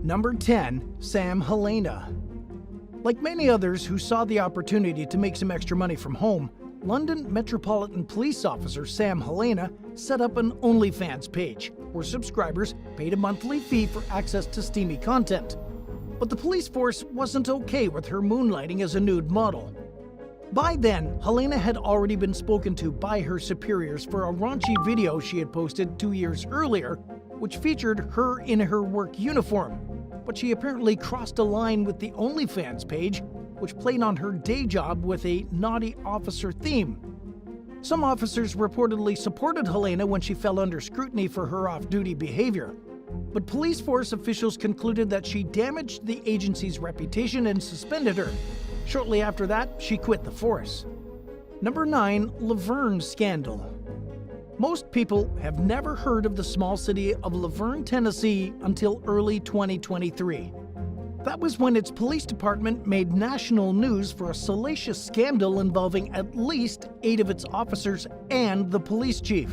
Number 10. Sam Helena. Like many others who saw the opportunity to make some extra money from home, London Metropolitan Police Officer Sam Helena set up an OnlyFans page, where subscribers paid a monthly fee for access to steamy content. But the police force wasn't okay with her moonlighting as a nude model. By then, Helena had already been spoken to by her superiors for a raunchy video she had posted 2 years earlier, which featured her in her work uniform. But she apparently crossed a line with the OnlyFans page, which played on her day job with a naughty officer theme. Some officers reportedly supported Helena when she fell under scrutiny for her off-duty behavior. But police force officials concluded that she damaged the agency's reputation and suspended her. Shortly after that, she quit the force. Number 9. Laverne Scandal. Most people have never heard of the small city of Laverne, Tennessee until early 2023. That was when its police department made national news for a salacious scandal involving at least 8 of its officers and the police chief.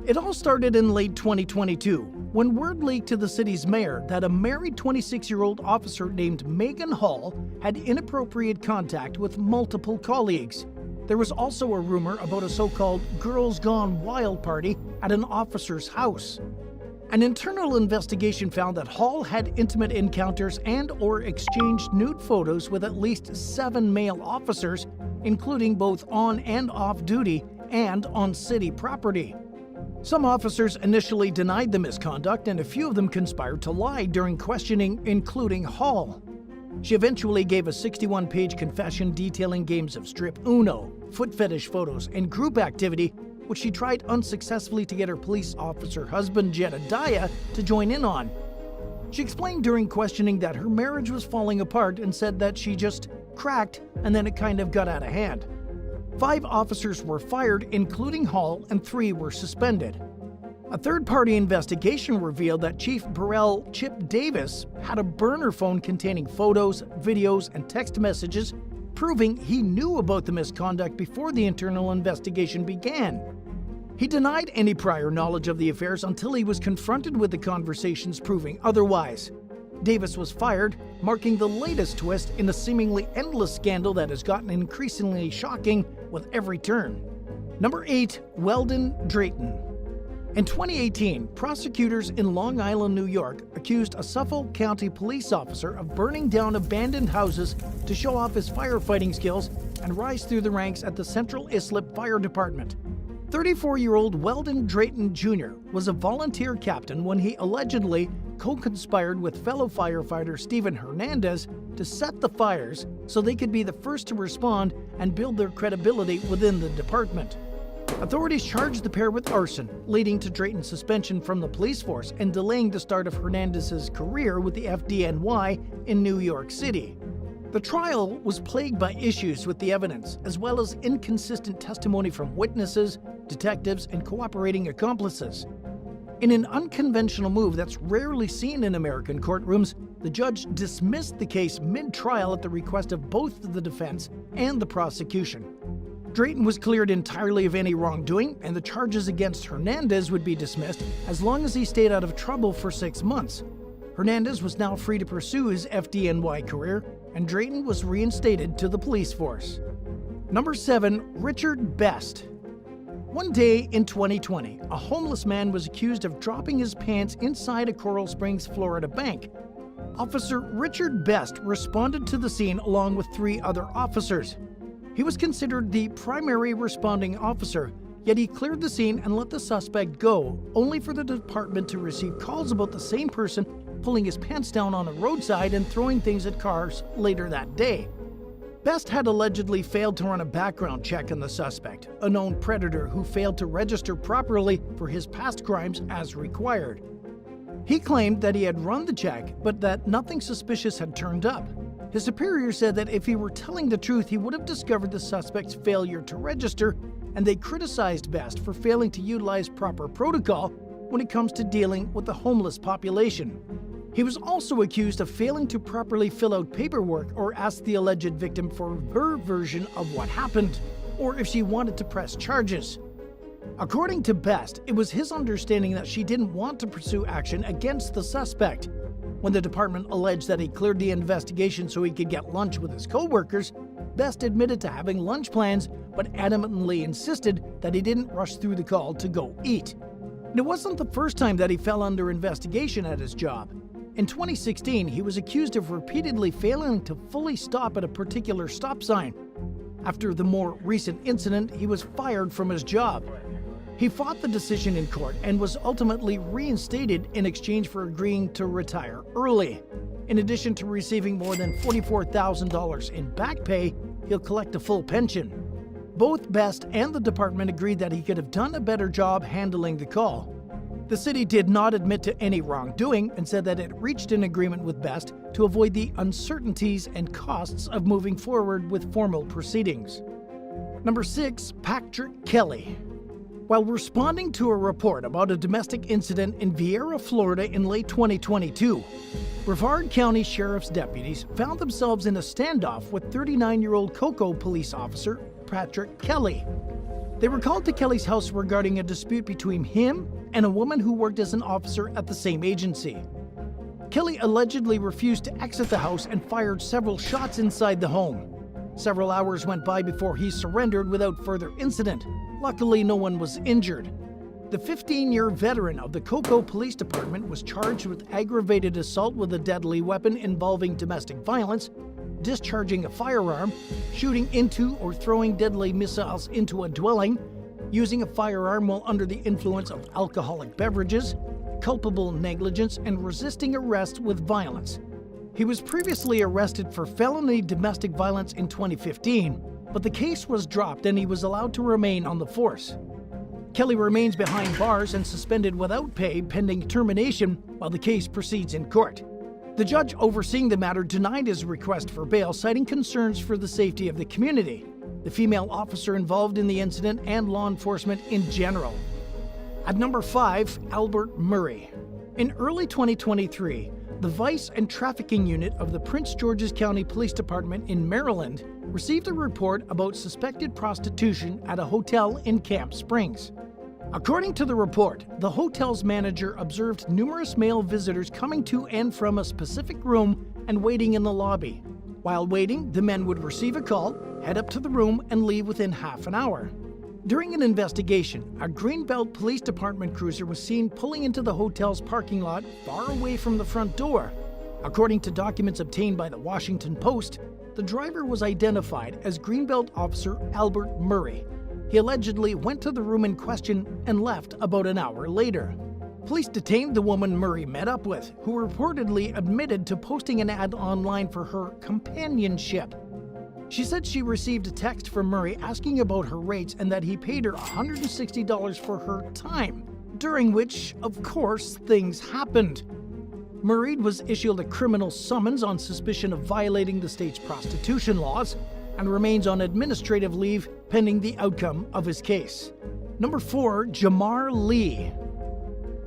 It all started in late 2022, when word leaked to the city's mayor that a married 26-year-old officer named Megan Hall had inappropriate contact with multiple colleagues. There was also a rumor about a so-called Girls Gone Wild party at an officer's house. An internal investigation found that Hall had intimate encounters and/or exchanged nude photos with at least 7 male officers, including both on and off duty and on city property. Some officers initially denied the misconduct, and a few of them conspired to lie during questioning, including Hall. She eventually gave a 61-page confession detailing games of strip uno, foot fetish photos, and group activity, which she tried unsuccessfully to get her police officer husband Jedediah to join in on. She explained during questioning that her marriage was falling apart and said that she just cracked and then it kind of got out of hand. 5 officers were fired, including Hall, and 3 were suspended. A third-party investigation revealed that Chief Burrell Chip Davis had a burner phone containing photos, videos, and text messages, proving he knew about the misconduct before the internal investigation began. He denied any prior knowledge of the affairs until he was confronted with the conversations proving otherwise. Davis was fired, marking the latest twist in a seemingly endless scandal that has gotten increasingly shocking with every turn. Number 8. Welden Drayton. In 2018, prosecutors in Long Island, New York, accused a Suffolk County police officer of burning down abandoned houses to show off his firefighting skills and rise through the ranks at the Central Islip Fire Department. 34-year-old Welden Drayton Jr. was a volunteer captain when he allegedly co-conspired with fellow firefighter Stephen Hernandez to set the fires so they could be the first to respond and build their credibility within the department. Authorities charged the pair with arson, leading to Drayton's suspension from the police force and delaying the start of Hernandez's career with the FDNY in New York City. The trial was plagued by issues with the evidence, as well as inconsistent testimony from witnesses, detectives, and cooperating accomplices. In an unconventional move that's rarely seen in American courtrooms, the judge dismissed the case mid-trial at the request of both the defense and the prosecution. Drayton was cleared entirely of any wrongdoing, and the charges against Hernandez would be dismissed as long as he stayed out of trouble for 6 months. Hernandez was now free to pursue his FDNY career, and Drayton was reinstated to the police force. Number 7. Richard Best. One day in 2020, a homeless man was accused of dropping his pants inside a Coral Springs, Florida bank. Officer Richard Best responded to the scene along with 3 other officers. He was considered the primary responding officer, yet he cleared the scene and let the suspect go, only for the department to receive calls about the same person pulling his pants down on a roadside and throwing things at cars later that day. Best had allegedly failed to run a background check on the suspect, a known predator who failed to register properly for his past crimes as required. He claimed that he had run the check, but that nothing suspicious had turned up. His superior said that if he were telling the truth, he would have discovered the suspect's failure to register, and they criticized Best for failing to utilize proper protocol when it comes to dealing with the homeless population. He was also accused of failing to properly fill out paperwork or ask the alleged victim for her version of what happened, or if she wanted to press charges. According to Best, it was his understanding that she didn't want to pursue action against the suspect. When the department alleged that he cleared the investigation so he could get lunch with his co-workers, Best admitted to having lunch plans, but adamantly insisted that he didn't rush through the call to go eat. And it wasn't the first time that he fell under investigation at his job. In 2016, he was accused of repeatedly failing to fully stop at a particular stop sign. After the more recent incident, he was fired from his job. He fought the decision in court and was ultimately reinstated in exchange for agreeing to retire early. In addition to receiving more than $44,000 in back pay, he'll collect a full pension. Both Best and the department agreed that he could have done a better job handling the call. The city did not admit to any wrongdoing and said that it reached an agreement with Best to avoid the uncertainties and costs of moving forward with formal proceedings. Number 6, Patrick Kelly. While responding to a report about a domestic incident in Vieira, Florida in late 2022, Brevard County Sheriff's deputies found themselves in a standoff with 39-year-old Cocoa police officer Patrick Kelly. They were called to Kelly's house regarding a dispute between him and a woman who worked as an officer at the same agency. Kelly allegedly refused to exit the house and fired several shots inside the home. Several hours went by before he surrendered without further incident. Luckily, no one was injured. The 15-year veteran of the Cocoa Police Department was charged with aggravated assault with a deadly weapon involving domestic violence, discharging a firearm, shooting into or throwing deadly missiles into a dwelling, using a firearm while under the influence of alcoholic beverages, culpable negligence, and resisting arrest with violence. He was previously arrested for felony domestic violence in 2015, but the case was dropped and he was allowed to remain on the force. Kelly remains behind bars and suspended without pay pending termination while the case proceeds in court. The judge overseeing the matter denied his request for bail, citing concerns for the safety of the community, the female officer involved in the incident, and law enforcement in general. At number 5, Albert Murray. In early 2023, the Vice and Trafficking Unit of the Prince George's County Police Department in Maryland received a report about suspected prostitution at a hotel in Camp Springs. According to the report, the hotel's manager observed numerous male visitors coming to and from a specific room and waiting in the lobby. While waiting, the men would receive a call, head up to the room, and leave within half an hour. During an investigation, a Greenbelt Police Department cruiser was seen pulling into the hotel's parking lot far away from the front door. According to documents obtained by the Washington Post, the driver was identified as Greenbelt Officer Albert Murray. He allegedly went to the room in question and left about an hour later. Police detained the woman Murray met up with, who reportedly admitted to posting an ad online for her companionship. She said she received a text from Murray asking about her rates and that he paid her $160 for her time, during which, of course, things happened. Murray was issued a criminal summons on suspicion of violating the state's prostitution laws and remains on administrative leave pending the outcome of his case. Number 4, Jamar Lee.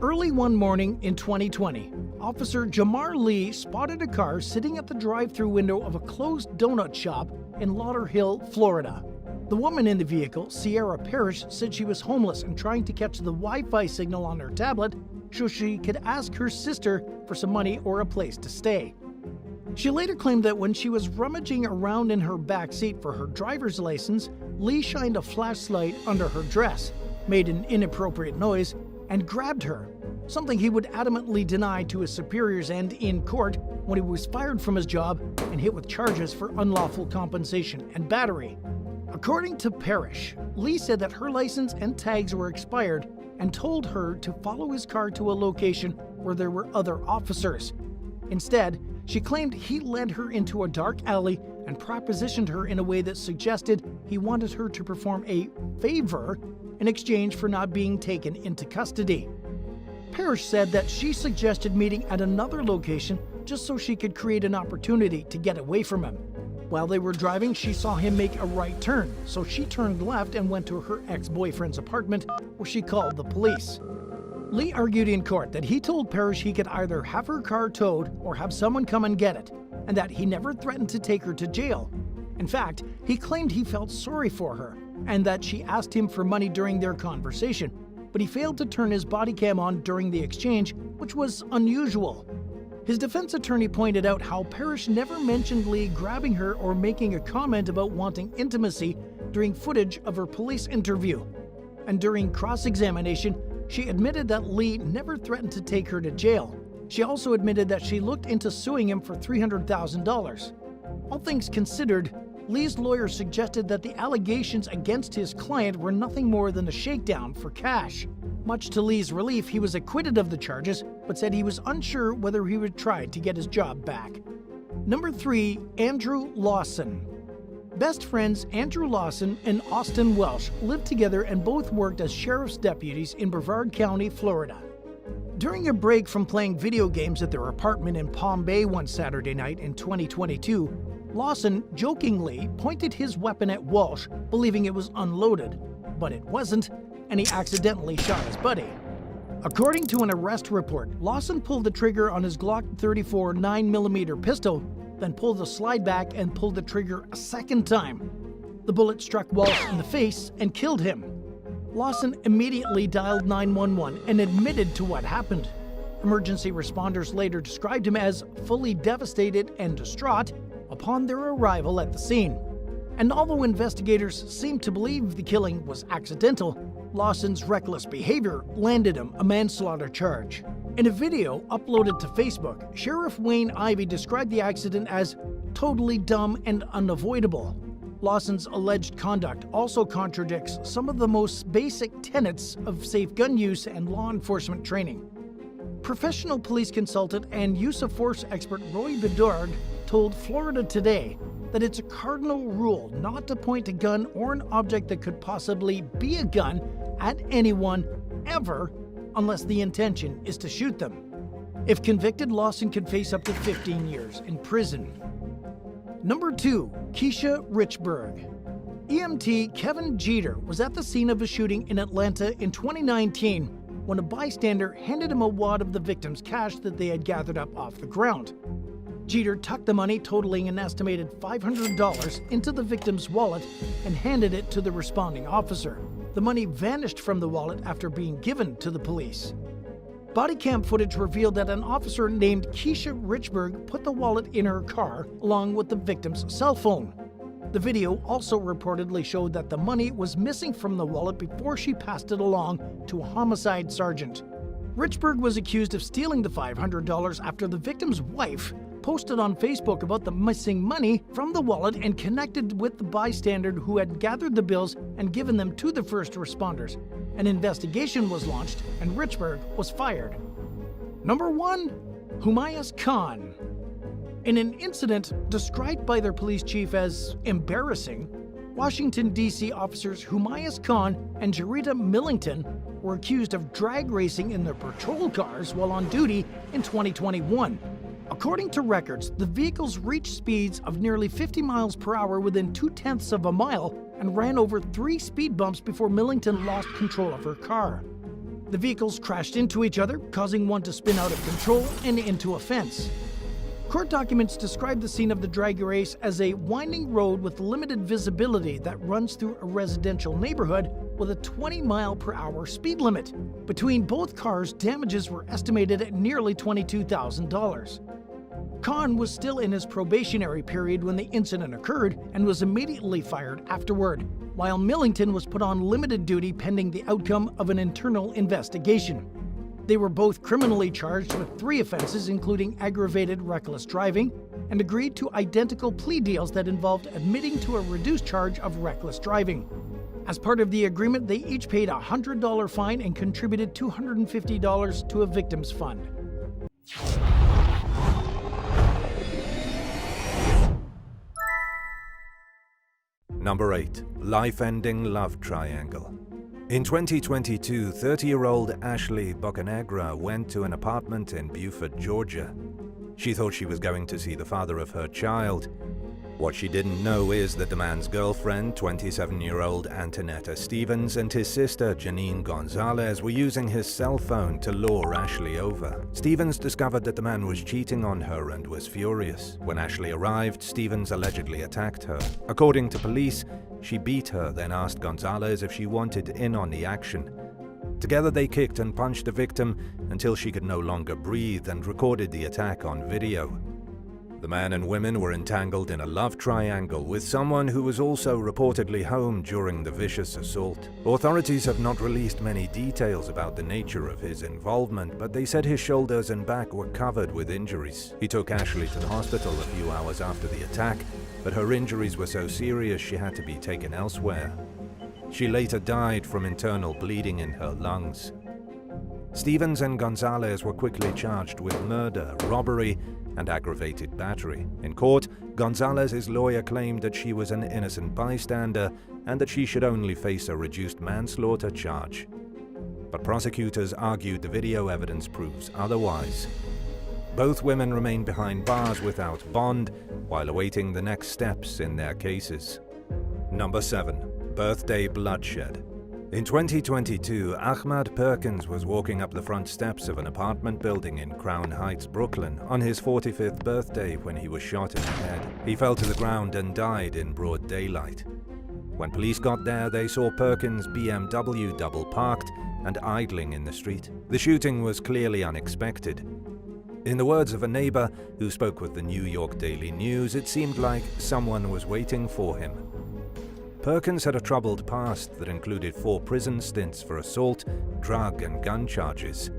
Early one morning in 2020, Officer Jamar Lee spotted a car sitting at the drive-thru window of a closed donut shop in Lauderhill, Florida. The woman in the vehicle, Sierra Parrish, said she was homeless and trying to catch the Wi-Fi signal on her tablet so she could ask her sister for some money or a place to stay. She later claimed that when she was rummaging around in her back seat for her driver's license, Lee shined a flashlight under her dress, made an inappropriate noise, and grabbed her, something he would adamantly deny to his superiors and in court when he was fired from his job and hit with charges for unlawful compensation and battery. According to Parrish, Lee said that her license and tags were expired and told her to follow his car to a location where there were other officers. Instead, she claimed he led her into a dark alley and propositioned her in a way that suggested he wanted her to perform a favor in exchange for not being taken into custody. Parrish said that she suggested meeting at another location just so she could create an opportunity to get away from him. While they were driving, she saw him make a right turn, so she turned left and went to her ex-boyfriend's apartment, where she called the police. Lee argued in court that he told Parrish he could either have her car towed or have someone come and get it, and that he never threatened to take her to jail. In fact, he claimed he felt sorry for her, and that she asked him for money during their conversation, but he failed to turn his body cam on during the exchange, which was unusual. His defense attorney pointed out how Parrish never mentioned Lee grabbing her or making a comment about wanting intimacy during footage of her police interview. And during cross-examination, she admitted that Lee never threatened to take her to jail. She also admitted that she looked into suing him for $300,000. All things considered, Lee's lawyer suggested that the allegations against his client were nothing more than a shakedown for cash. Much to Lee's relief, he was acquitted of the charges, but said he was unsure whether he would try to get his job back. Number 3, Andrew Lawson. Best friends Andrew Lawson and Austin Welsh lived together and both worked as sheriff's deputies in Brevard County, Florida. During a break from playing video games at their apartment in Palm Bay one Saturday night in 2022, Lawson jokingly pointed his weapon at Walsh, believing it was unloaded, but it wasn't, and he accidentally shot his buddy. According to an arrest report, Lawson pulled the trigger on his Glock 34 9mm pistol, then pulled the slide back and pulled the trigger a second time. The bullet struck Walsh in the face and killed him. Lawson immediately dialed 911 and admitted to what happened. Emergency responders later described him as fully devastated and distraught upon their arrival at the scene. And although investigators seemed to believe the killing was accidental, Lawson's reckless behavior landed him a manslaughter charge. In a video uploaded to Facebook, Sheriff Wayne Ivey described the accident as totally dumb and unavoidable. Lawson's alleged conduct also contradicts some of the most basic tenets of safe gun use and law enforcement training. Professional police consultant and use of force expert Roy Bedard told Florida Today that it's a cardinal rule not to point a gun or an object that could possibly be a gun at anyone, ever, unless the intention is to shoot them. If convicted, Lawson could face up to 15 years in prison. Number 2, Kesha Richburg. EMT Kevin Jeter was at the scene of a shooting in Atlanta in 2019 when a bystander handed him a wad of the victim's cash that they had gathered up off the ground. Jeter tucked the money, totaling an estimated $500, into the victim's wallet and handed it to the responding officer. The money vanished from the wallet after being given to the police. Body cam footage revealed that an officer named Kesha Richburg put the wallet in her car along with the victim's cell phone. The video also reportedly showed that the money was missing from the wallet before she passed it along to a homicide sergeant. Richburg was accused of stealing the $500 after the victim's wife posted on Facebook about the missing money from the wallet and connected with the bystander who had gathered the bills and given them to the first responders. An investigation was launched and Richburg was fired. Number 1, Humayus Khan. In an incident described by their police chief as embarrassing, Washington, D.C. officers Humayus Khan and Jarita Millington were accused of drag racing in their patrol cars while on duty in 2021. According to records, the vehicles reached speeds of nearly 50 miles per hour within 0.2 of a mile and ran over 3 speed bumps before Millington lost control of her car. The vehicles crashed into each other, causing one to spin out of control and into a fence. Court documents describe the scene of the drag race as a winding road with limited visibility that runs through a residential neighborhood with a 20-mile-per-hour speed limit. Between both cars, damages were estimated at nearly $22,000. Khan was still in his probationary period when the incident occurred and was immediately fired afterward, while Millington was put on limited duty pending the outcome of an internal investigation. They were both criminally charged with 3 offenses, including aggravated reckless driving, and agreed to identical plea deals that involved admitting to a reduced charge of reckless driving. As part of the agreement, they each paid a $100 fine and contributed $250 to a victim's fund. Number 8. Life-ending love triangle. In 2022, 30-year-old Ashley Bocanegra went to an apartment in Beaufort, Georgia. She thought she was going to see the father of her child. What she didn't know is that the man's girlfriend, 27-year-old Antonetta Stevens, and his sister, Janine Gonzalez, were using his cell phone to lure Ashley over. Stevens discovered that the man was cheating on her and was furious. When Ashley arrived, Stevens allegedly attacked her. According to police, she beat her, then asked Gonzalez if she wanted in on the action. Together they kicked and punched the victim until she could no longer breathe and recorded the attack on video. The man and women were entangled in a love triangle with someone who was also reportedly home during the vicious assault. Authorities have not released many details about the nature of his involvement, but they said his shoulders and back were covered with injuries. He took Ashley to the hospital a few hours after the attack, but her injuries were so serious she had to be taken elsewhere. She later died from internal bleeding in her lungs. Stevens and Gonzalez were quickly charged with murder, robbery, and aggravated battery. In court, Gonzalez's lawyer claimed that she was an innocent bystander and that she should only face a reduced manslaughter charge. But prosecutors argued the video evidence proves otherwise. Both women remain behind bars without bond while awaiting the next steps in their cases. Number 7. Birthday bloodshed. In 2022, Ahmad Perkins was walking up the front steps of an apartment building in Crown Heights, Brooklyn, on his 45th birthday when he was shot in the head. He fell to the ground and died in broad daylight. When police got there, they saw Perkins' BMW double parked and idling in the street. The shooting was clearly unexpected. In the words of a neighbor who spoke with the New York Daily News, it seemed like someone was waiting for him. Perkins had a troubled past that included 4 prison stints for assault, drug, and gun charges.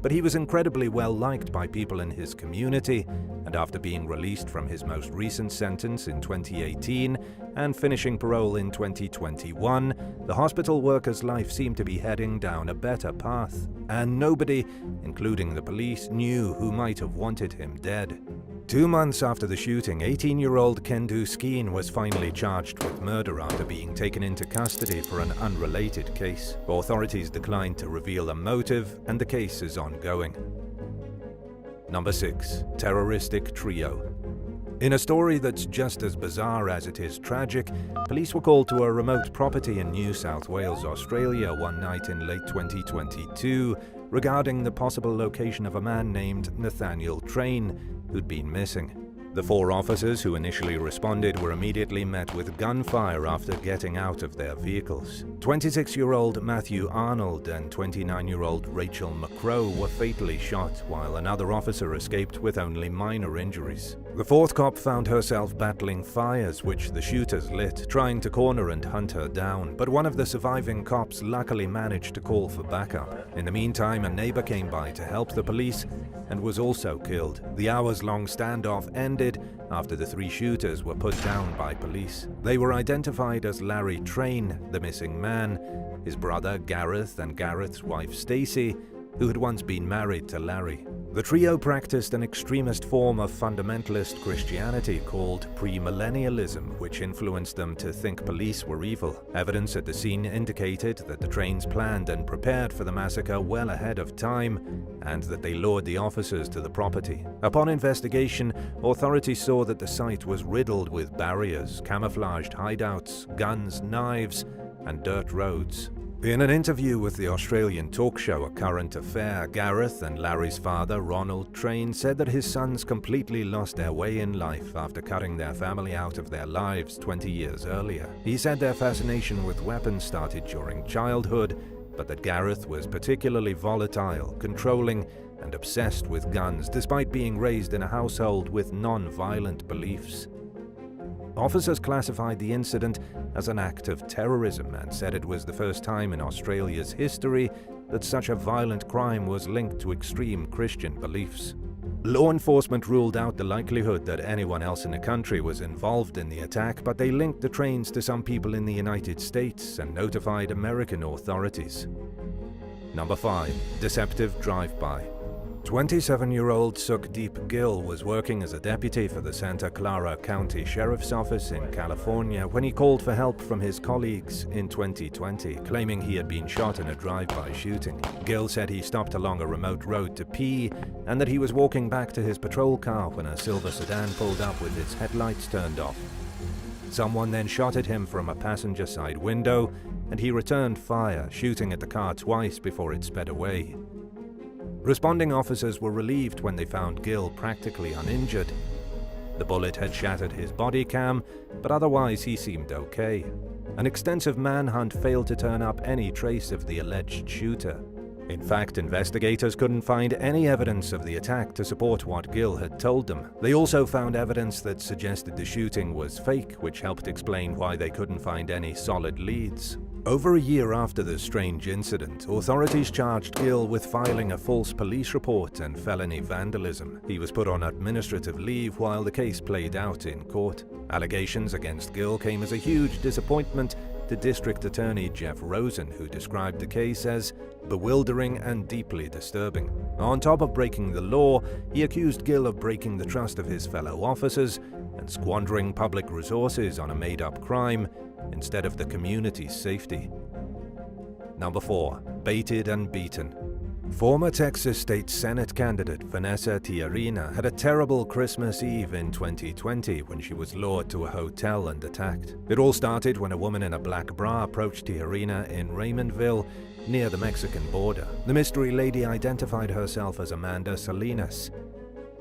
But he was incredibly well liked by people in his community, and after being released from his most recent sentence in 2018 and finishing parole in 2021, the hospital worker's life seemed to be heading down a better path, and nobody, including the police, knew who might have wanted him dead. 2 months after the shooting, 18-year-old Kendu Skeen was finally charged with murder after being taken into custody for an unrelated case. Authorities declined to reveal a motive, and the case is ongoing. Number 6. Terroristic Trio. In a story that's just as bizarre as it is tragic, police were called to a remote property in New South Wales, Australia one night in late 2022 regarding the possible location of a man named Nathaniel Train, who'd been missing. The 4 officers who initially responded were immediately met with gunfire after getting out of their vehicles. 26-year-old Matthew Arnold and 29-year-old Rachel McCrow were fatally shot, while another officer escaped with only minor injuries. The 4th cop found herself battling fires, which the shooters lit, trying to corner and hunt her down, but one of the surviving cops luckily managed to call for backup. In the meantime, a neighbor came by to help the police and was also killed. The hours-long standoff ended after the 3 shooters were put down by police. They were identified as Larry Train, the missing man, his brother Gareth, and Gareth's wife Stacy, who had once been married to Larry. The trio practiced an extremist form of fundamentalist Christianity called premillennialism, which influenced them to think police were evil. Evidence at the scene indicated that the Trains planned and prepared for the massacre well ahead of time, and that they lured the officers to the property. Upon investigation, authorities saw that the site was riddled with barriers, camouflaged hideouts, guns, knives, and dirt roads. In an interview with the Australian talk show A Current Affair, Gareth and Larry's father, Ronald Train, said that his sons completely lost their way in life after cutting their family out of their lives 20 years earlier. He said their fascination with weapons started during childhood, but that Gareth was particularly volatile, controlling, and obsessed with guns, despite being raised in a household with non-violent beliefs. Officers classified the incident as an act of terrorism and said it was the first time in Australia's history that such a violent crime was linked to extreme Christian beliefs. Law enforcement ruled out the likelihood that anyone else in the country was involved in the attack, but they linked the Trains to some people in the United States and notified American authorities. Number 5. Deceptive drive-by. 27-year-old Sukhdeep Gill was working as a deputy for the Santa Clara County Sheriff's Office in California when he called for help from his colleagues in 2020, claiming he had been shot in a drive-by shooting. Gill said he stopped along a remote road to pee and that he was walking back to his patrol car when a silver sedan pulled up with its headlights turned off. Someone then shot at him from a passenger side window, and he returned fire, shooting at the car twice before it sped away. Responding officers were relieved when they found Gill practically uninjured. The bullet had shattered his body cam, but otherwise he seemed okay. An extensive manhunt failed to turn up any trace of the alleged shooter. In fact, investigators couldn't find any evidence of the attack to support what Gill had told them. They also found evidence that suggested the shooting was fake, which helped explain why they couldn't find any solid leads. Over a year after the strange incident, authorities charged Gill with filing a false police report and felony vandalism. He was put on administrative leave while the case played out in court. Allegations against Gill came as a huge disappointment to District Attorney Jeff Rosen, who described the case as bewildering and deeply disturbing. On top of breaking the law, he accused Gill of breaking the trust of his fellow officers and squandering public resources on a made-up crime instead of the community's safety. Number 4. Baited and beaten. Former Texas State Senate candidate Vanessa Tijerina had a terrible Christmas Eve in 2020 when she was lured to a hotel and attacked. It all started when a woman in a black bra approached Tijerina in Raymondville, near the Mexican border. The mystery lady identified herself as Amanda Salinas.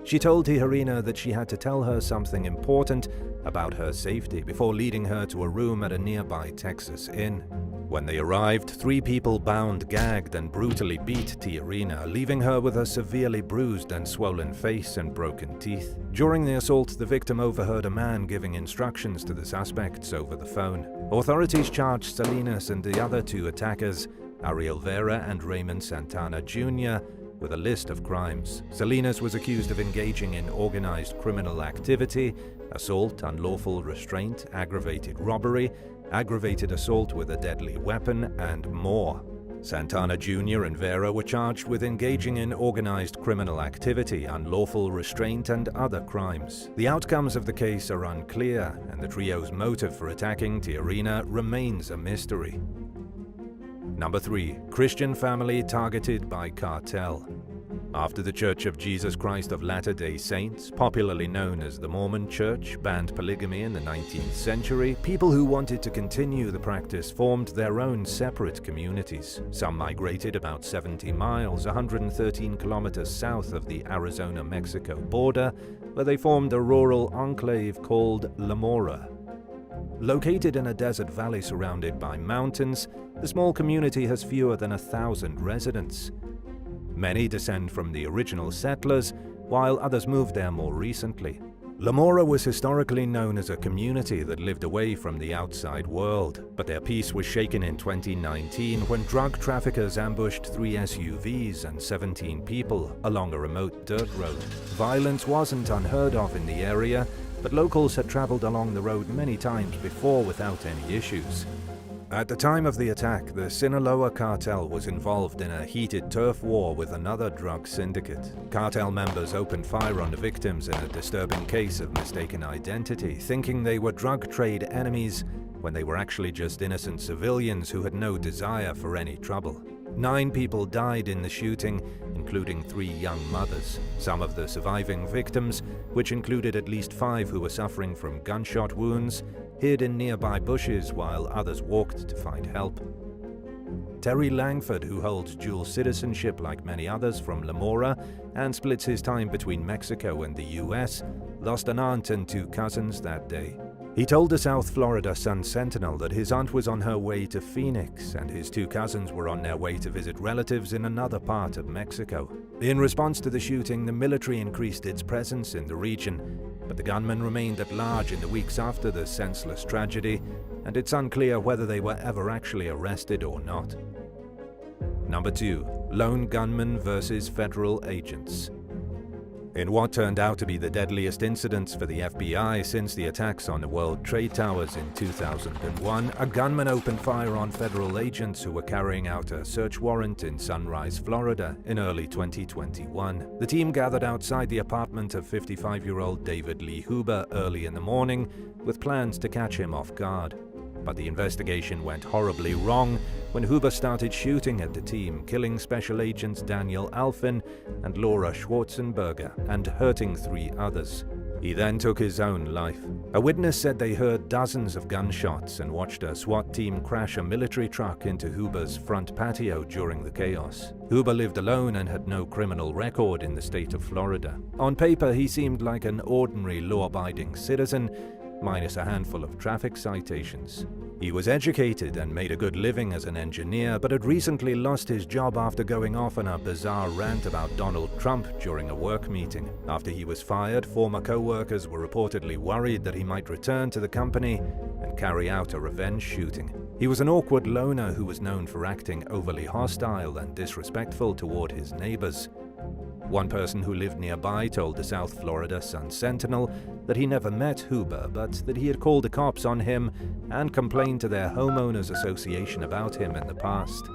She told Tijerina that she had to tell her something important about her safety before leading her to a room at a nearby Texas inn. When they arrived, 3 people bound, gagged, and brutally beat Tijerina, leaving her with a severely bruised and swollen face and broken teeth. During the assault, the victim overheard a man giving instructions to the suspects over the phone. Authorities charged Salinas and the other 2 attackers, Ariel Vera and Raymond Santana Jr., with a list of crimes. Salinas was accused of engaging in organized criminal activity, assault, unlawful restraint, aggravated robbery, aggravated assault with a deadly weapon, and more. Santana Jr. and Vera were charged with engaging in organized criminal activity, unlawful restraint, and other crimes. The outcomes of the case are unclear, and the trio's motive for attacking Tijerina remains a mystery. Number 3. Christian family targeted by cartel. After the Church of Jesus Christ of Latter-day Saints, popularly known as the Mormon Church, banned polygamy in the 19th century, people who wanted to continue the practice formed their own separate communities. Some migrated about 70 miles, 113 kilometers south of the Arizona-Mexico border, where they formed a rural enclave called La Mora. Located in a desert valley surrounded by mountains, the small community has fewer than 1,000 residents. Many descend from the original settlers, while others moved there more recently. La Mora was historically known as a community that lived away from the outside world, but their peace was shaken in 2019 when drug traffickers ambushed 3 SUVs and 17 people along a remote dirt road. Violence wasn't unheard of in the area, but locals had traveled along the road many times before without any issues. At the time of the attack, the Sinaloa cartel was involved in a heated turf war with another drug syndicate. Cartel members opened fire on the victims in a disturbing case of mistaken identity, thinking they were drug trade enemies when they were actually just innocent civilians who had no desire for any trouble. 9 people died in the shooting, including 3 young mothers. Some of the surviving victims, which included at least 5 who were suffering from gunshot wounds, hid in nearby bushes while others walked to find help. Terry Langford, who holds dual citizenship like many others from La Mora and splits his time between Mexico and the US, lost an aunt and 2 cousins that day. He told the South Florida Sun-Sentinel that his aunt was on her way to Phoenix and his 2 cousins were on their way to visit relatives in another part of Mexico. In response to the shooting, the military increased its presence in the region, but the gunman remained at large in the weeks after the senseless tragedy, and it's unclear whether they were ever actually arrested or not. Number 2. Lone gunman versus federal agents. In what turned out to be the deadliest incidents for the FBI since the attacks on the World Trade Towers in 2001, a gunman opened fire on federal agents who were carrying out a search warrant in Sunrise, Florida in early 2021. The team gathered outside the apartment of 55-year-old David Lee Huber early in the morning with plans to catch him off guard. But the investigation went horribly wrong when Huber started shooting at the team, killing Special Agents Daniel Alfin and Laura Schwarzenberger and hurting 3 others. He then took his own life. A witness said they heard dozens of gunshots and watched a SWAT team crash a military truck into Huber's front patio during the chaos. Huber lived alone and had no criminal record in the state of Florida. On paper, he seemed like an ordinary law-abiding citizen, minus a handful of traffic citations. He was educated and made a good living as an engineer, but had recently lost his job after going off on a bizarre rant about Donald Trump during a work meeting. After he was fired, former co-workers were reportedly worried that he might return to the company and carry out a revenge shooting. He was an awkward loner who was known for acting overly hostile and disrespectful toward his neighbors. One person who lived nearby told the South Florida Sun-Sentinel that he never met Huber, but that he had called the cops on him and complained to their homeowners association about him in the past.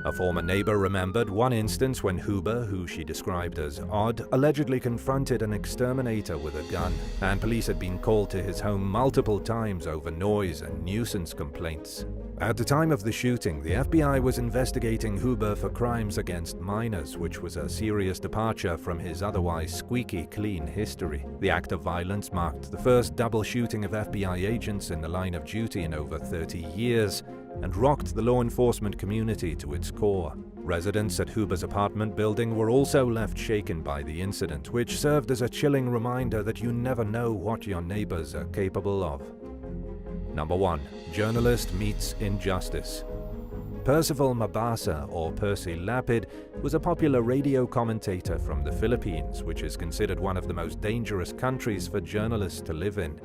A former neighbor remembered one instance when Huber, who she described as odd, allegedly confronted an exterminator with a gun, and police had been called to his home multiple times over noise and nuisance complaints. At the time of the shooting, the FBI was investigating Huber for crimes against minors, which was a serious departure from his otherwise squeaky clean history. The act of violence marked the first double shooting of FBI agents in the line of duty in over 30 years, and rocked the law enforcement community to its core. Residents at Huber's apartment building were also left shaken by the incident, which served as a chilling reminder that you never know what your neighbors are capable of. Number 1. Journalist meets injustice. Percival Mabasa, or Percy Lapid, was a popular radio commentator from the Philippines, which is considered one of the most dangerous countries for journalists to live in.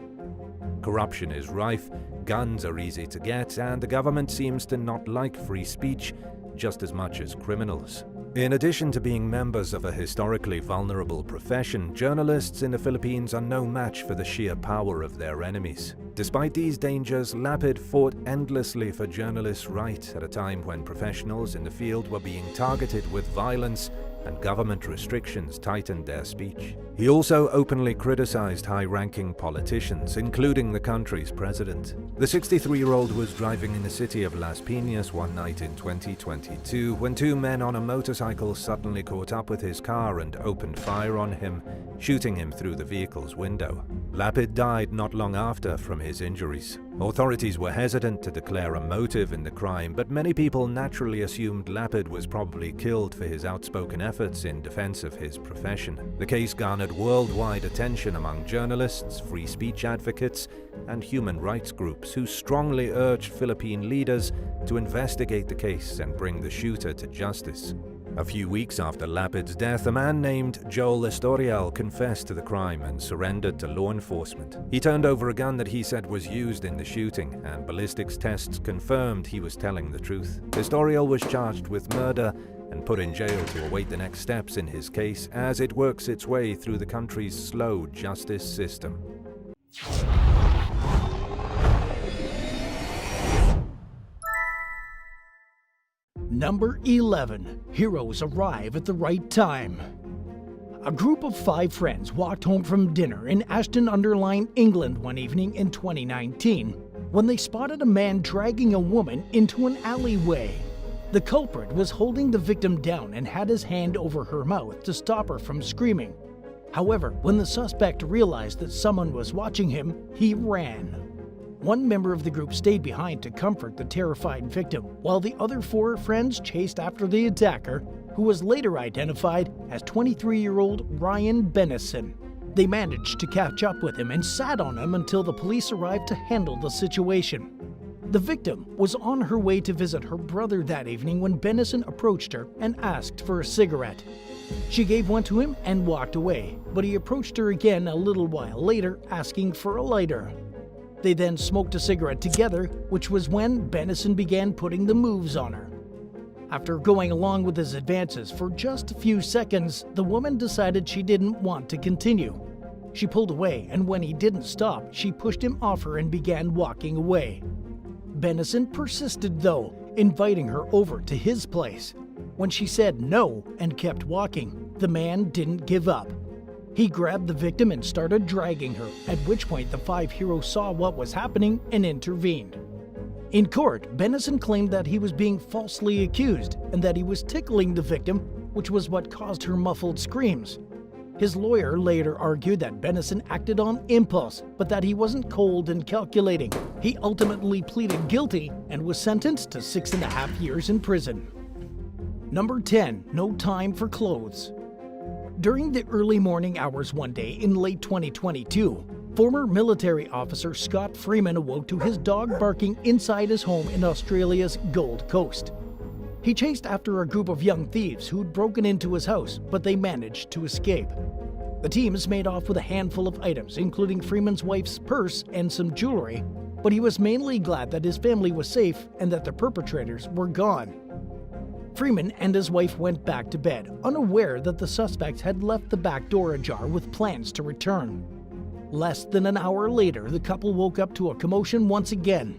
Corruption is rife, guns are easy to get, and the government seems to not like free speech just as much as criminals. In addition to being members of a historically vulnerable profession, journalists in the Philippines are no match for the sheer power of their enemies. Despite these dangers, Lapid fought endlessly for journalists' rights at a time when professionals in the field were being targeted with violence and government restrictions tightened their speech. He also openly criticized high-ranking politicians, including the country's president. The 63-year-old was driving in the city of Las Piñas one night in 2022 when two men on a motorcycle suddenly caught up with his car and opened fire on him, shooting him through the vehicle's window. Lapid died not long after from his injuries. Authorities were hesitant to declare a motive in the crime, but many people naturally assumed Lapid was probably killed for his outspoken efforts in defense of his profession. The case garnered worldwide attention among journalists, free speech advocates, and human rights groups who strongly urged Philippine leaders to investigate the case and bring the shooter to justice. A few weeks after Lapid's death, a man named Joel Estorial confessed to the crime and surrendered to law enforcement. He turned over a gun that he said was used in the shooting, and ballistics tests confirmed he was telling the truth. Estorial was charged with murder and put in jail to await the next steps in his case as it works its way through the country's slow justice system. Number 11. Heroes arrive at the right time. A group of 5 friends walked home from dinner in Ashton-under-Lyne, England one evening in 2019 when they spotted a man dragging a woman into an alleyway. The culprit was holding the victim down and had his hand over her mouth to stop her from screaming. However, when the suspect realized that someone was watching him, he ran. One member of the group stayed behind to comfort the terrified victim, while the other 4 friends chased after the attacker, who was later identified as 23-year-old Ryan Bennison. They managed to catch up with him and sat on him until the police arrived to handle the situation. The victim was on her way to visit her brother that evening when Bennison approached her and asked for a cigarette. She gave one to him and walked away, but he approached her again a little while later asking for a lighter. They then smoked a cigarette together, which was when Bennison began putting the moves on her. After going along with his advances for just a few seconds, the woman decided she didn't want to continue. She pulled away, and when he didn't stop, she pushed him off her and began walking away. Bennison persisted though, inviting her over to his place. When she said no and kept walking, the man didn't give up. He grabbed the victim and started dragging her, at which point the 5 heroes saw what was happening and intervened. In court, Bennison claimed that he was being falsely accused and that he was tickling the victim, which was what caused her muffled screams. His lawyer later argued that Bennison acted on impulse, but that he wasn't cold and calculating. He ultimately pleaded guilty and was sentenced to 6.5 years in prison. Number 10. No time for clothes. During the early morning hours one day in late 2022, Former military officer Scott Freeman awoke to his dog barking inside his home in Australia's Gold Coast. He chased after a group of young thieves who'd broken into his house, but they managed to escape. The teams made off with a handful of items, including Freeman's wife's purse and some jewelry, but he was mainly glad that his family was safe and that the perpetrators were gone. Freeman and his wife went back to bed, unaware that the suspects had left the back door ajar with plans to return. Less than an hour later, the couple woke up to a commotion once again.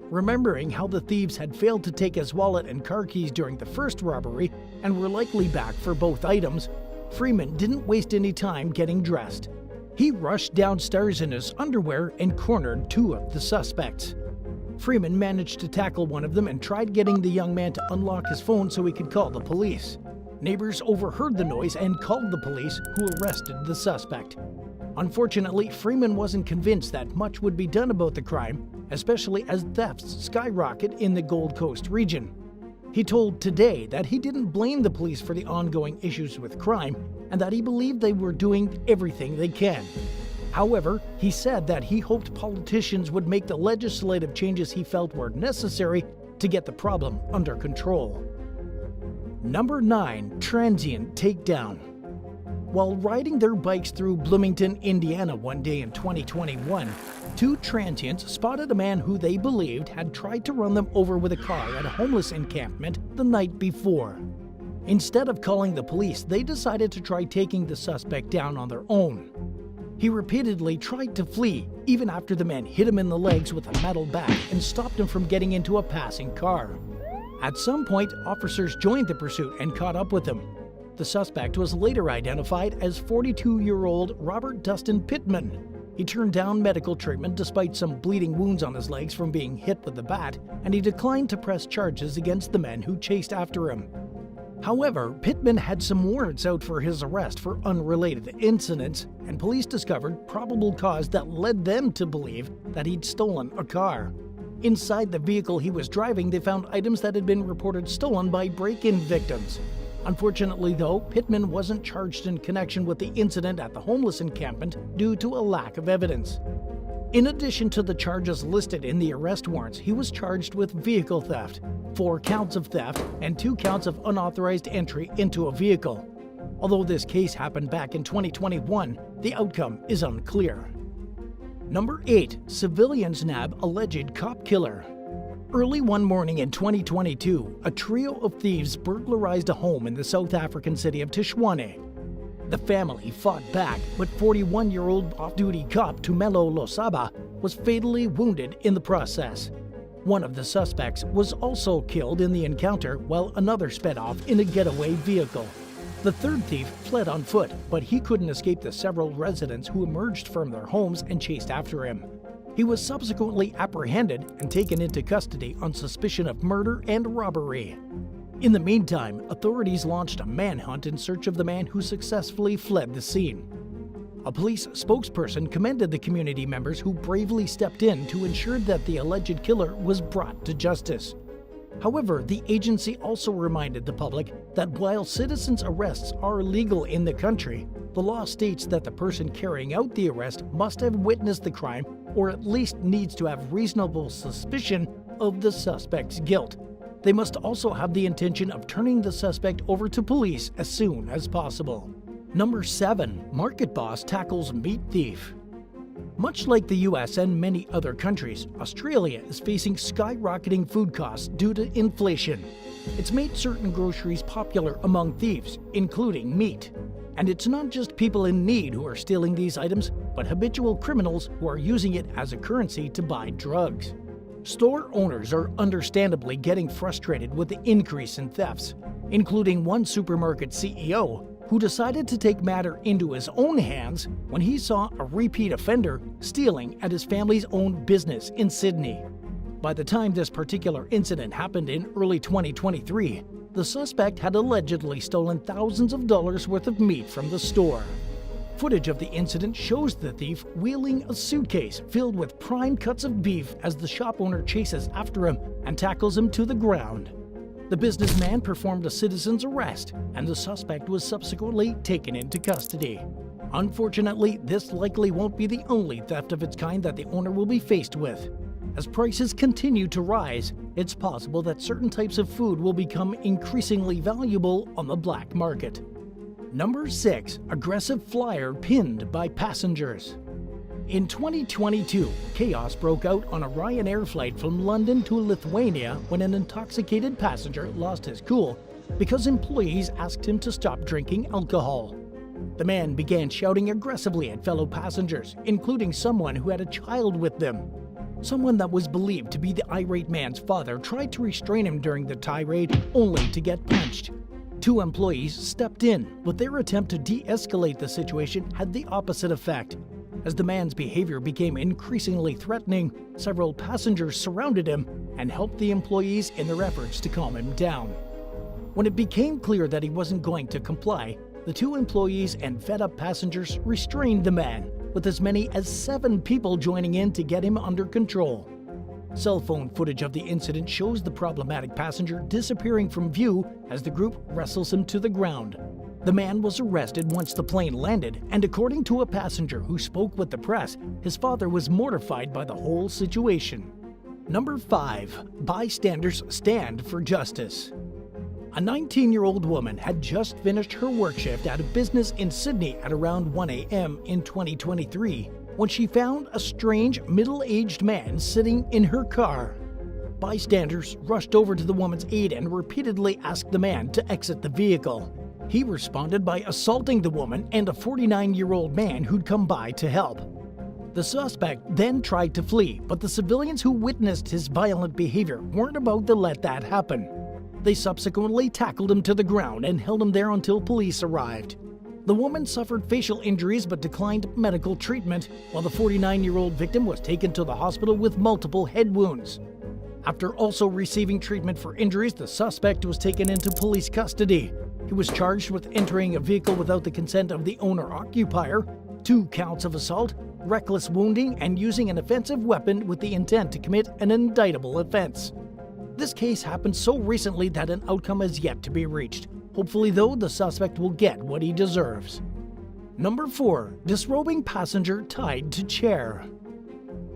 Remembering how the thieves had failed to take his wallet and car keys during the first robbery and were likely back for both items, Freeman didn't waste any time getting dressed. He rushed downstairs in his underwear and cornered two of the suspects. Freeman managed to tackle one of them and tried getting the young man to unlock his phone so he could call the police. Neighbors overheard the noise and called the police, who arrested the suspect. Unfortunately, Freeman wasn't convinced that much would be done about the crime, especially as thefts skyrocket in the Gold Coast region. He told Today that he didn't blame the police for the ongoing issues with crime and that he believed they were doing everything they can. However, he said that he hoped politicians would make the legislative changes he felt were necessary to get the problem under control. Number 9. Transient takedown. While riding their bikes through Bloomington, Indiana one day in 2021, two transients spotted a man who they believed had tried to run them over with a car at a homeless encampment the night before. Instead of calling the police, they decided to try taking the suspect down on their own. He repeatedly tried to flee, even after the man hit him in the legs with a metal bat and stopped him from getting into a passing car. At some point, officers joined the pursuit and caught up with him. The suspect was later identified as 42-year-old Robert Dustin Pittman. He turned down medical treatment despite some bleeding wounds on his legs from being hit with the bat, and he declined to press charges against the men who chased after him. However, Pittman had some warrants out for his arrest for unrelated incidents, and police discovered probable cause that led them to believe that he'd stolen a car. Inside the vehicle he was driving, they found items that had been reported stolen by break-in victims. Unfortunately, though, Pittman wasn't charged in connection with the incident at the homeless encampment due to a lack of evidence. In addition to the charges listed in the arrest warrants, he was charged with vehicle theft, 4 counts of theft, and 2 counts of unauthorized entry into a vehicle. Although this case happened back in 2021, the outcome is unclear. Number 8. Civilians nab alleged cop killer. Early one morning in 2022, a trio of thieves burglarized a home in the South African city of Tshwane. The family fought back, but 41-year-old off-duty cop Tumelo Losaba was fatally wounded in the process. One of the suspects was also killed in the encounter, while another sped off in a getaway vehicle. The third thief fled on foot, but he couldn't escape the several residents who emerged from their homes and chased after him. He was subsequently apprehended and taken into custody on suspicion of murder and robbery. In the meantime, authorities launched a manhunt in search of the man who successfully fled the scene. A police spokesperson commended the community members who bravely stepped in to ensure that the alleged killer was brought to justice. However, the agency also reminded the public that while citizens' arrests are legal in the country, the law states that the person carrying out the arrest must have witnessed the crime or at least needs to have reasonable suspicion of the suspect's guilt. They must also have the intention of turning the suspect over to police as soon as possible. Number 7. Market boss tackles meat thief. Much like the US and many other countries, Australia is facing skyrocketing food costs due to inflation. It's made certain groceries popular among thieves, including meat. And it's not just people in need who are stealing these items, but habitual criminals who are using it as a currency to buy drugs. Store owners are understandably getting frustrated with the increase in thefts, including one supermarket CEO who decided to take matter into his own hands when he saw a repeat offender stealing at his family's own business in Sydney. By the time this particular incident happened in early 2023, the suspect had allegedly stolen thousands of dollars worth of meat from the store. Footage of the incident shows the thief wheeling a suitcase filled with prime cuts of beef as the shop owner chases after him and tackles him to the ground. The businessman performed a citizen's arrest, and the suspect was subsequently taken into custody. Unfortunately, this likely won't be the only theft of its kind that the owner will be faced with. As prices continue to rise, it's possible that certain types of food will become increasingly valuable on the black market. Number 6. Aggressive flyer pinned by passengers. In 2022, chaos broke out on a Ryanair flight from London to Lithuania when an intoxicated passenger lost his cool because employees asked him to stop drinking alcohol. The man began shouting aggressively at fellow passengers, including someone who had a child with them. Someone that was believed to be the irate man's father tried to restrain him during the tirade, only to get punched. 2 employees stepped in, but their attempt to de-escalate the situation had the opposite effect. As the man's behavior became increasingly threatening, several passengers surrounded him and helped the employees in their efforts to calm him down. When it became clear that he wasn't going to comply, the 2 employees and fed-up passengers restrained the man, with as many as 7 people joining in to get him under control. Cell phone footage of the incident shows the problematic passenger disappearing from view as the group wrestles him to the ground. The man was arrested once the plane landed, and according to a passenger who spoke with the press, his father was mortified by the whole situation. Number 5. Bystanders stand for justice. A 19-year-old woman had just finished her work shift at a business in Sydney at around 1 a.m. in 2023 when she found a strange middle-aged man sitting in her car. Bystanders rushed over to the woman's aid and repeatedly asked the man to exit the vehicle. He responded by assaulting the woman and a 49-year-old man who'd come by to help. The suspect then tried to flee, but the civilians who witnessed his violent behavior weren't about to let that happen. They subsequently tackled him to the ground and held him there until police arrived. The woman suffered facial injuries but declined medical treatment, while the 49-year-old victim was taken to the hospital with multiple head wounds. After also receiving treatment for injuries, the suspect was taken into police custody. He was charged with entering a vehicle without the consent of the owner-occupier, 2 counts of assault, reckless wounding, and using an offensive weapon with the intent to commit an indictable offense. This case happened so recently that an outcome has yet to be reached. Hopefully, though, the suspect will get what he deserves. Number 4. Disrobing passenger tied to chair.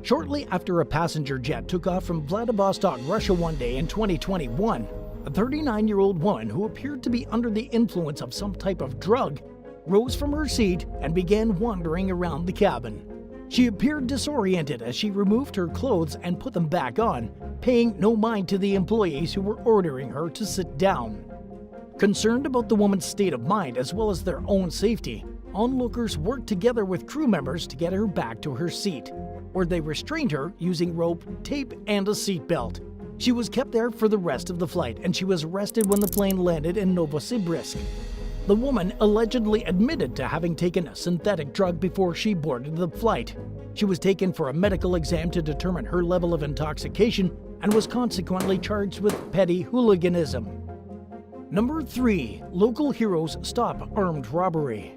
Shortly after a passenger jet took off from Vladivostok, Russia one day in 2021, a 39-year-old woman who appeared to be under the influence of some type of drug rose from her seat and began wandering around the cabin. She appeared disoriented as she removed her clothes and put them back on, paying no mind to the employees who were ordering her to sit down. Concerned about the woman's state of mind as well as their own safety, onlookers worked together with crew members to get her back to her seat, where they restrained her using rope, tape, and a seatbelt. She was kept there for the rest of the flight, and she was arrested when the plane landed in Novosibirsk. The woman allegedly admitted to having taken a synthetic drug before she boarded the flight. She was taken for a medical exam to determine her level of intoxication and was consequently charged with petty hooliganism. Number 3. Local heroes stop armed robbery.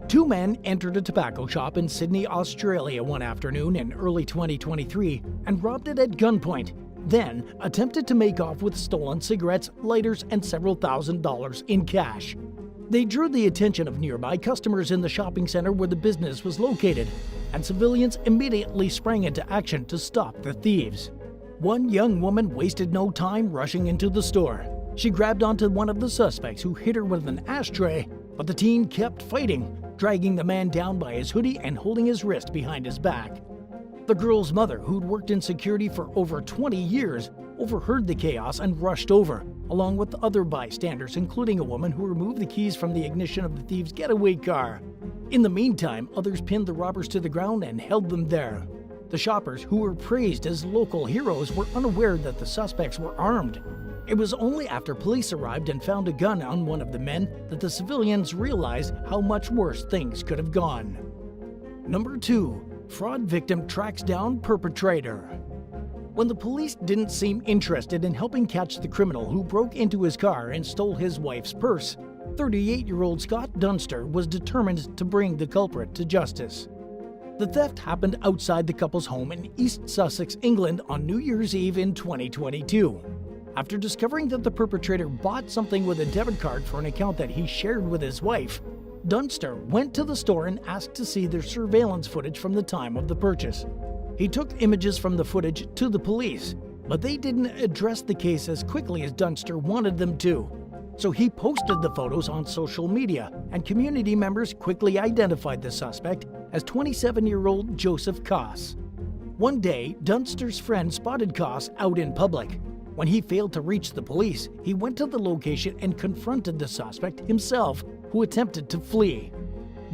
2 men entered a tobacco shop in Sydney, Australia one afternoon in early 2023 and robbed it at gunpoint, then attempted to make off with stolen cigarettes, lighters, and several $1,000s in cash. They drew the attention of nearby customers in the shopping center where the business was located, and civilians immediately sprang into action to stop the thieves. One young woman wasted no time rushing into the store. She grabbed onto one of the suspects who hit her with an ashtray, but the teen kept fighting, dragging the man down by his hoodie and holding his wrist behind his back. The girl's mother, who'd worked in security for over 20 years, overheard the chaos and rushed over, along with other bystanders, including a woman who removed the keys from the ignition of the thieves' getaway car. In the meantime, others pinned the robbers to the ground and held them there. The shoppers, who were praised as local heroes, were unaware that the suspects were armed. It was only after police arrived and found a gun on one of the men that the civilians realized how much worse things could have gone. Number 2. Fraud victim tracks down perpetrator. When the police didn't seem interested in helping catch the criminal who broke into his car and stole his wife's purse, 38-year-old Scott Dunster was determined to bring the culprit to justice. The theft happened outside the couple's home in East Sussex, England on New Year's Eve in 2022. After discovering that the perpetrator bought something with a debit card for an account that he shared with his wife, Dunster went to the store and asked to see their surveillance footage from the time of the purchase. He took images from the footage to the police, but they didn't address the case as quickly as Dunster wanted them to. So he posted the photos on social media, and community members quickly identified the suspect as 27-year-old Joseph Koss. One day, Dunster's friend spotted Koss out in public. When he failed to reach the police, he went to the location and confronted the suspect himself, who attempted to flee.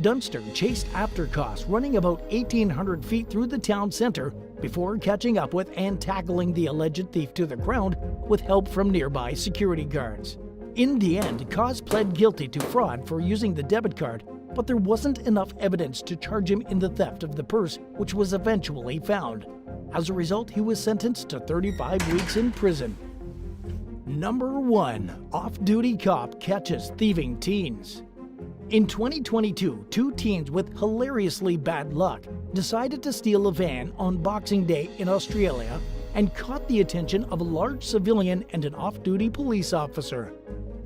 Dunster chased after Koss, running about 1,800 feet through the town center before catching up with and tackling the alleged thief to the ground with help from nearby security guards. In the end, Koss pled guilty to fraud for using the debit card, but there wasn't enough evidence to charge him in the theft of the purse, which was eventually found. As a result, he was sentenced to 35 weeks in prison. Number 1. Off-duty cop catches thieving teens. In 2022, 2 teens with hilariously bad luck decided to steal a van on Boxing Day in Australia and caught the attention of a large civilian and an off-duty police officer.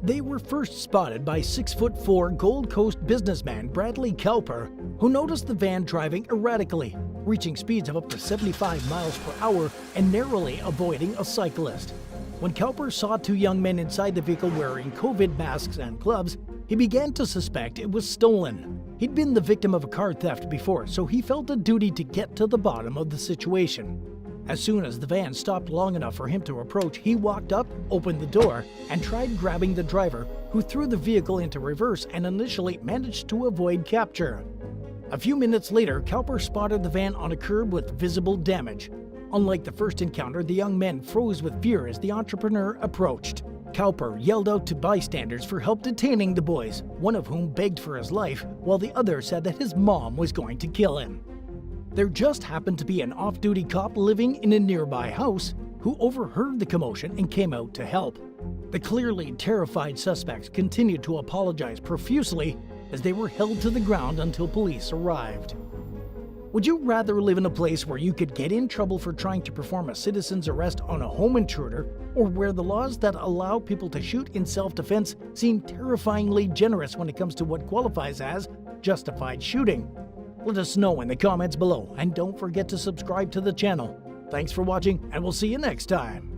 They were first spotted by 6'4" Gold Coast businessman Bradley Cowper, who noticed the van driving erratically, reaching speeds of up to 75 miles per hour and narrowly avoiding a cyclist. When Cowper saw 2 young men inside the vehicle wearing COVID masks and gloves, he began to suspect it was stolen. He'd been the victim of a car theft before, so he felt a duty to get to the bottom of the situation. As soon as the van stopped long enough for him to approach, he walked up, opened the door, and tried grabbing the driver, who threw the vehicle into reverse and initially managed to avoid capture. A few minutes later, Cowper spotted the van on a curb with visible damage. Unlike the first encounter, the young men froze with fear as the entrepreneur approached. Cowper yelled out to bystanders for help detaining the boys, one of whom begged for his life, while the other said that his mom was going to kill him. There just happened to be an off-duty cop living in a nearby house who overheard the commotion and came out to help. The clearly terrified suspects continued to apologize profusely as they were held to the ground until police arrived. Would you rather live in a place where you could get in trouble for trying to perform a citizen's arrest on a home intruder, or where the laws that allow people to shoot in self-defense seem terrifyingly generous when it comes to what qualifies as justified shooting? Let us know in the comments below, and don't forget to subscribe to the channel. Thanks for watching, and we'll see you next time.